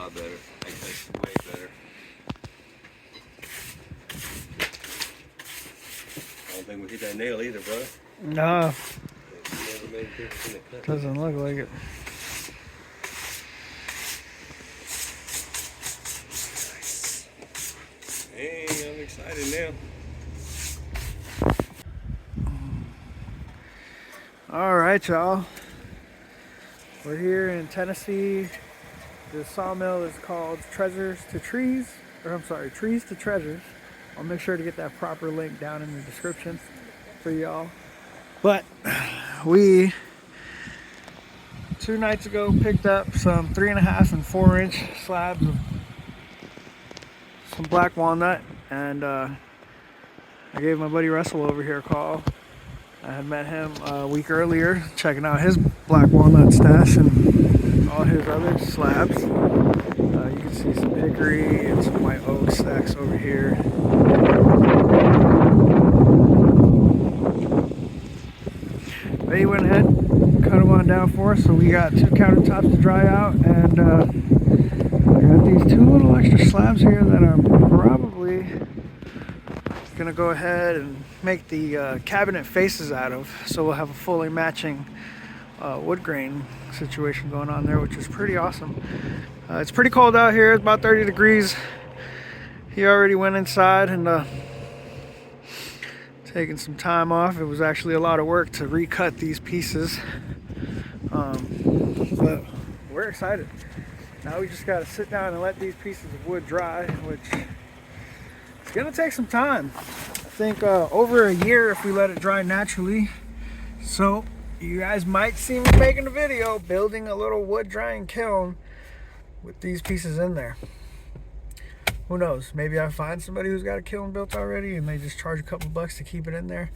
lot better. Like, that's way better. I don't think we hit that nail either, bro. No, Never made a difference in the cut. doesn't look like it. Hey, I'm excited now. All right, y'all. We're here in Tennessee. The sawmill is called Treasures to Trees, or I'm sorry, Trees to Treasures. I'll make sure to get that proper link down in the description for y'all. But we 2 nights ago picked up some 3.5 and 4-inch slabs of some black walnut, and I gave my buddy Russell over here a call. I had met him a week earlier, checking out his black walnut stash and all his other slabs. You can see some hickory and some white oak stacks over here. But he went ahead, cut them on down for us, so we got 2 countertops to dry out, and I got these 2 little extra slabs here that I'm probably gonna go ahead and make the cabinet faces out of, so we'll have a fully matching wood grain situation going on there, which is pretty awesome. It's pretty cold out here. It's about 30 degrees. He already went inside and taking some time off. It was actually a lot of work to recut these pieces, but we're excited. Now we just got to sit down and let these pieces of wood dry, which is gonna take some time. I think over a year if we let it dry naturally. So you guys might see me making a video building a little wood drying kiln with these pieces in there. Who knows? Maybe I find somebody who's got a kiln built already and they just charge a couple bucks to keep it in there.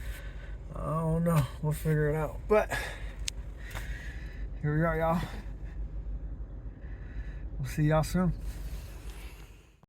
I don't know. We'll figure it out. But here we are, y'all. We'll see y'all soon.